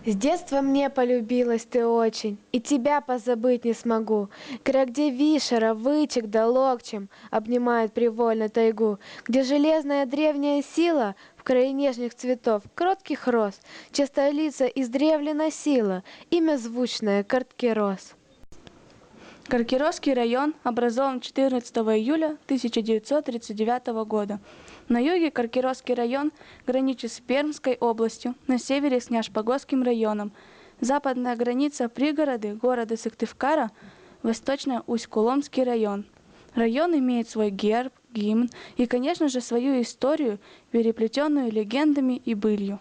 С детства мне полюбилась ты очень, и тебя позабыть не смогу. Где вишера, вычек да локчем обнимает привольно тайгу, где железная древняя сила в крае нежных цветов, кротких роз, часто лица издревле носила, имя звучное Карткирос. Каркиросский район образован 14 июля 1939 года. На юге Каркиросский район граничит с Пермской областью, на севере с Княжпогосским районом. Западная граница пригороды города Сыктывкара, восточно Усть-Куломский район. Район имеет свой герб, гимн и, конечно же, свою историю, переплетенную легендами и былью.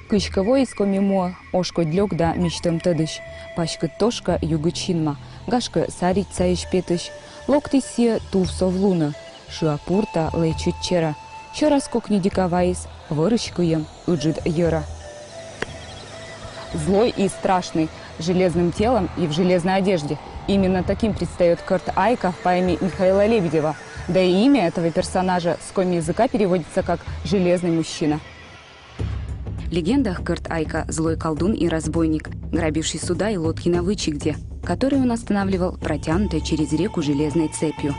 Кычково искомимо, ошко длёк да мечтам тыдыш, пашкы тошка югычинма, гашка сарить саиш петыш, локтыси тув совлуна, шуапурта лечут чера, раз кокни диковаис, вырычкуем уджид йора. Злой и страшный, железным телом и в железной одежде. Именно таким предстает Кырт Айка в поэме Михаила Лебедева, да и имя этого персонажа с коми языка переводится как «железный мужчина». В легендах Кырт Айка – злой колдун и разбойник, грабивший суда и лодки на Вычегде, которые он останавливал протянутой через реку железной цепью.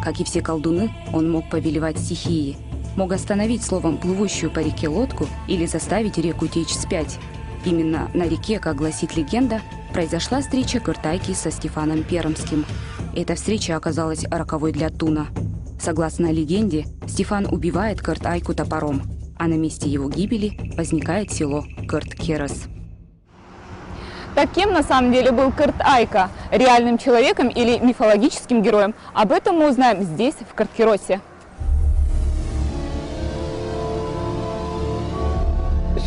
Как и все колдуны, он мог повелевать стихией, мог остановить словом плывущую по реке лодку или заставить реку течь вспять. Именно на реке, как гласит легенда, произошла встреча Кырт Айки со Стефаном Пермским. Эта встреча оказалась роковой для Туна. Согласно легенде, Стефан убивает Кырт Айку топором, а на месте его гибели возникает село Карткирос. Так кем на самом деле был Кырт Айка? Реальным человеком или мифологическим героем? Об этом мы узнаем здесь, в Карткиросе.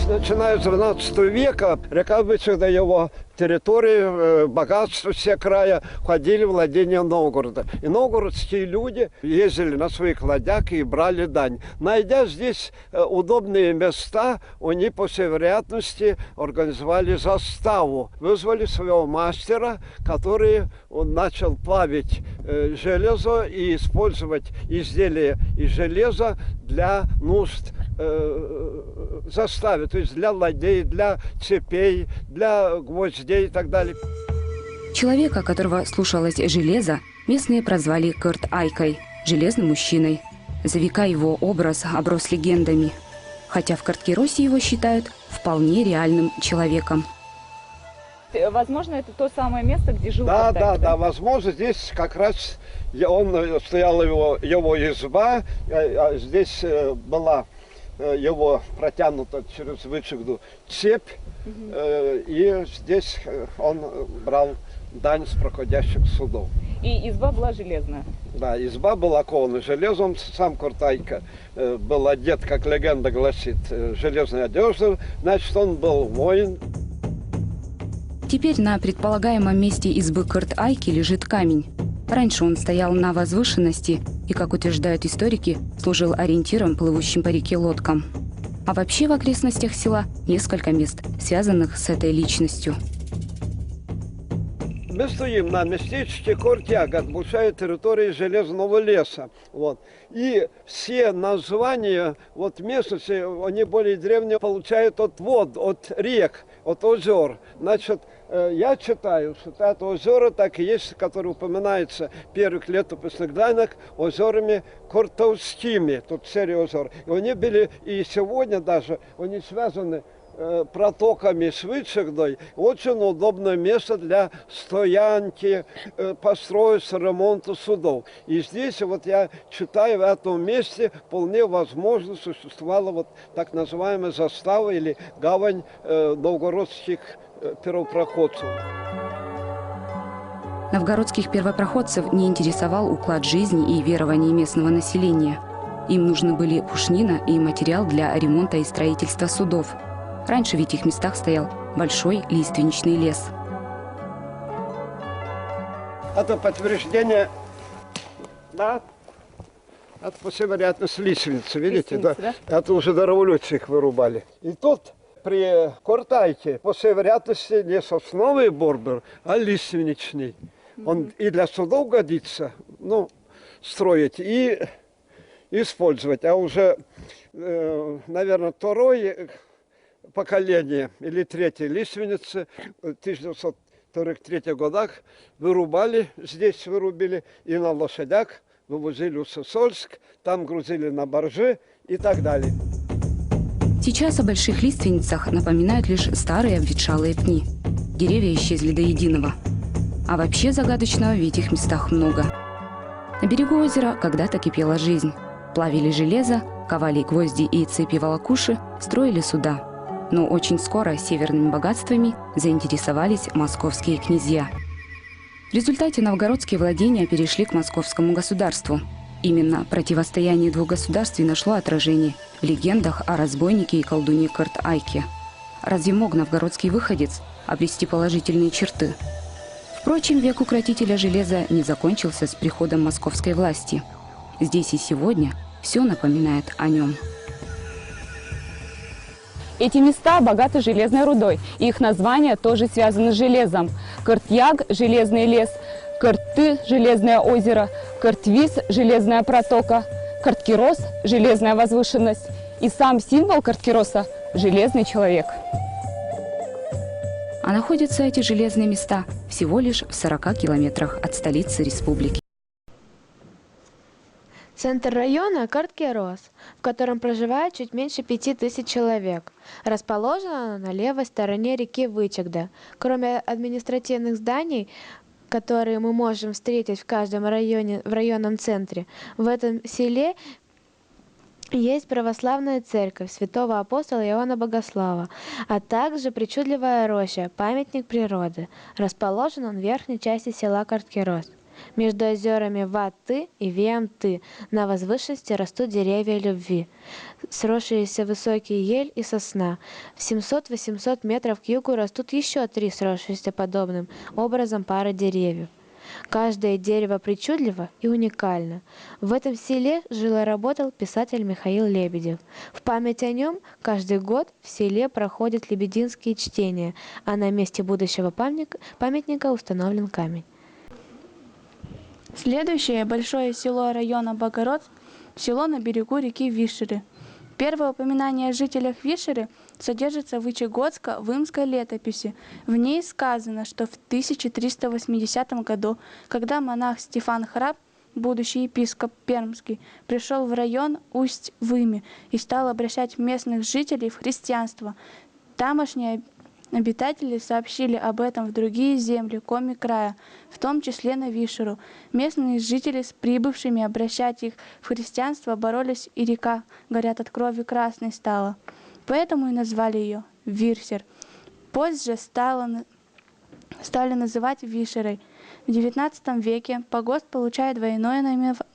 Начиная с 12 века река Вычегда, его территории, богатство все края входили в владение Новгорода. И новгородские люди ездили на своих ладьях и брали дань. Найдя здесь удобные места, они, по всей вероятности, организовали заставу. Вызвали своего мастера, который начал плавить железо и использовать изделия из железа для нужд заставы, то есть для ладей, для цепей, для гвоздей и так далее. Человека, которого слушалось железо, местные прозвали Кырт Айкой – железным мужчиной. За века его образ оброс легендами, хотя в Карткиросе его считают вполне реальным человеком. Возможно, это то самое место, где жил Кырт Айка? Да, возможно, здесь как раз стояла его изба, а здесь была его протянута через Вычегду цепь, и здесь он брал дань с проходящих судов. И изба была железная? Да, изба была кована железом. Сам Кырт Айка был одет, как легенда гласит, железной одеждой, значит, он был воин. Теперь на предполагаемом месте избы Кырт Айки лежит камень. Раньше он стоял на возвышенности и, как утверждают историки, служил ориентиром плывущим по реке лодкам. А вообще в окрестностях села несколько мест, связанных с этой личностью. Мы стоим на местечке Кортяга, большая территория железного леса. Вот. И все названия местности, они более древние, получают от вод, от рек, от озер. Значит, я читаю, что это озера так и есть, которые упоминаются в первых летописных данных озерами Кортовскими, тут серия озер. И они были, и сегодня даже, они связаны протоками с Вычегдой. Очень удобное место для стоянки, построиться, ремонта судов. И здесь я читаю, в этом месте вполне возможно существовала так называемая застава или гавань новгородских первопроходцев. Новгородских первопроходцев не интересовал уклад жизни и верования местного населения. Им нужны были пушнина и материал для ремонта и строительства судов. Раньше в этих местах стоял большой лиственничный лес. Это подтверждение, да, это, по всей вероятности, лиственница, видите, да? Это уже до революции их вырубали. И тут при Кырт Айке, по всей вероятности, не сосновый бор был, а лиственничный. Он и для судов годится, строить, и использовать. А уже, наверное, второе поколение или третье лиственницы в 1943 годах вырубали, здесь вырубили и на лошадях вывозили в Сысольск, там грузили на баржи и так далее. Сейчас о больших лиственницах напоминают лишь старые обветшалые пни. Деревья исчезли до единого. А вообще загадочного в этих местах много. На берегу озера когда-то кипела жизнь. Плавили железо, ковали гвозди и цепи волокуши, строили суда. Но очень скоро северными богатствами заинтересовались московские князья. В результате новгородские владения перешли к московскому государству. Именно противостояние двух государств и нашло отражение в легендах о разбойнике и колдуне Карт-Айке. Разве мог новгородский выходец обрести положительные черты? Впрочем, век укротителя железа не закончился с приходом московской власти. Здесь и сегодня все напоминает о нем. Эти места богаты железной рудой, и их названия тоже связаны с железом. Кыртьяг – железный лес, Кырты – железное озеро, Кыртвис – железная протока, Карткирос – железная возвышенность. И сам символ Карткироса – железный человек. А находятся эти железные места всего лишь в 40 километрах от столицы республики. Центр района – Карткирос, в котором проживает чуть меньше 5000 человек. Расположена на левой стороне реки Вычегда. Кроме административных зданий, которые мы можем встретить в каждом районе, в районном центре, в этом селе есть православная церковь святого апостола Иоанна Богослава, а также причудливая роща, памятник природы. Расположен он в верхней части села Карткирос. Между озерами Ваты и Виамты на возвышенности растут деревья любви, сросшиеся высокие ель и сосна. В 700-800 метров к югу растут еще 3 сросшиеся подобным образом пары деревьев. Каждое дерево причудливо и уникально. В этом селе жил и работал писатель Михаил Лебедев. В память о нем каждый год в селе проходят лебединские чтения, а на месте будущего памятника установлен камень. Следующее большое село района Богородск – село на берегу реки Вишеры. Первое упоминание о жителях Вишеры содержится в Вычегодско-Вымской летописи. В ней сказано, что в 1380 году, когда монах Стефан Храб, будущий епископ Пермский, пришел в район Усть-Вымя и стал обращать местных жителей в христианство, тамошние обитатели сообщили об этом в другие земли Коми края, в том числе на Вишеру. Местные жители с прибывшими обращать их в христианство боролись, и река, говорят, от крови красной стала. Поэтому и назвали ее Вирсер. Позже стали называть Вишерой. В XIX веке погост получает двойное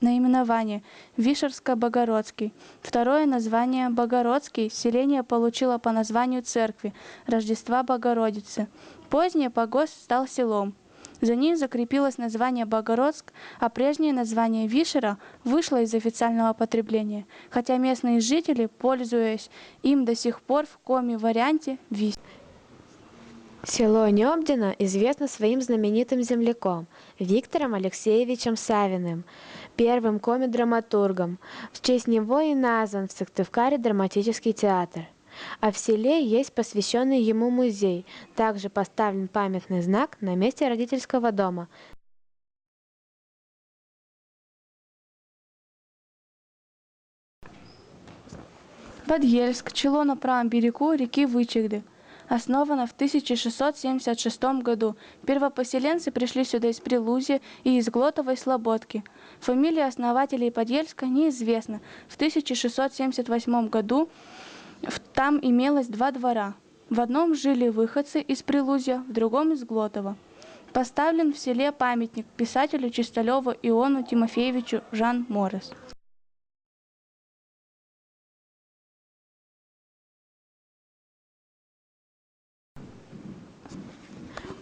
наименование – Вишерско-Богородский. Второе название – Богородский селение получило по названию церкви Рождества Богородицы. Позднее погост стал селом. За ним закрепилось название Богородск, а прежнее название Вишера вышло из официального потребления, хотя местные жители, пользуясь им до сих пор в коми-варианте Вись. Село Нёбдино известно своим знаменитым земляком Виктором Алексеевичем Савиным, первым коми-драматургом. В честь него и назван в Сыктывкаре драматический театр. А в селе есть посвященный ему музей. Также поставлен памятный знак на месте родительского дома. Подъельск – село на правом берегу реки Вычегды. Основана в 1676 году. Первопоселенцы пришли сюда из Прилузья и из Глотовой Слободки. Фамилия основателей Подъельска неизвестна. В 1678 году там имелось 2 двора. В одном жили выходцы из Прилузья, в другом из Глотова. Поставлен в селе памятник писателю Чисталеву Иону Тимофеевичу Жан Морес.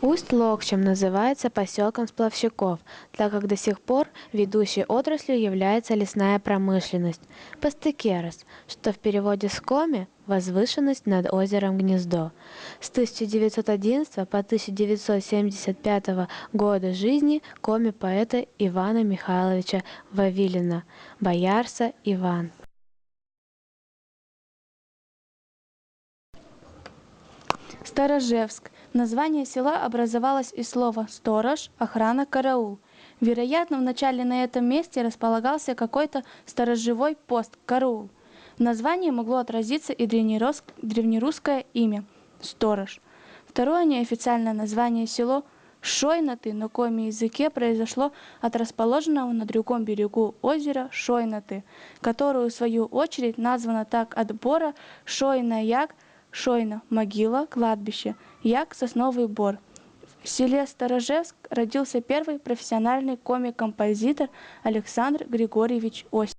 Усть-Локчем называется поселком сплавщиков, так как до сих пор ведущей отраслью является лесная промышленность. Пастыкерос, что в переводе с коми возвышенность над озером Гнездо. С 1911 по 1975 года жизни коми поэта Ивана Михайловича Вавилина, Боярса Иван. Сторожевск. Название села образовалось из слова «сторож», «охрана», «караул». Вероятно, вначале на этом месте располагался какой-то сторожевой пост «караул». В названии могло отразиться и древнерусское имя «сторож». Второе неофициальное название село Шойноты на коми языке произошло от расположенного на другом берегу озера Шойноты, которое в свою очередь названо так от бора Шойна-як, Шойна – могила, кладбище, як – сосновый бор. В селе Сторожевск родился первый профессиональный комик-композитор Александр Григорьевич Осипов.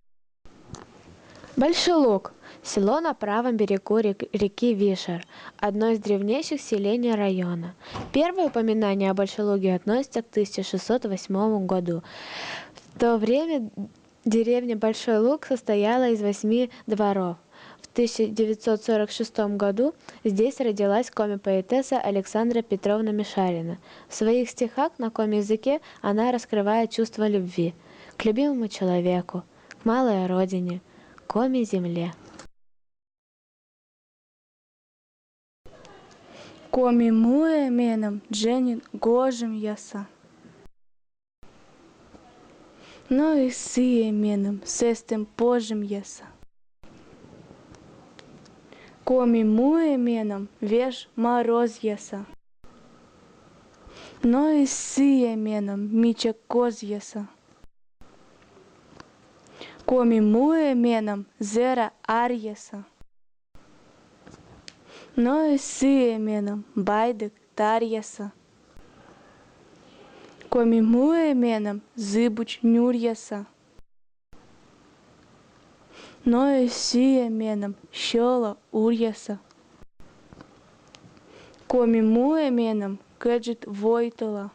Большой Луг – село на правом берегу реки Вишер, одно из древнейших селений района. Первые упоминания о Большой Луге относятся к 1608 году. В то время деревня Большой Луг состояла из 8 дворов. В 1946 году здесь родилась коми-поэтесса Александра Петровна Мишарина. В своих стихах на коми-языке она раскрывает чувство любви к любимому человеку, к малой родине, коми-земле. Коми муэ меном дженин гожим яса. Но и сые меном сестем пожим яса. Коми муэ меном веш мороз яса. Но и сие меном мича коз яса. Коми муэ меном зера арьеса. Но и сие меном байдык тарьеса. Коми муэ меном зыбуч нюрьеса. Но и сие меном щела урьеса. Коми муэ меном кэджит войтала.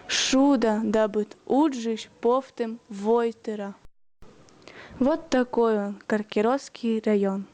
Шуда дабыт уджиш повтым войтера. Вот такой он, Каркиросский район.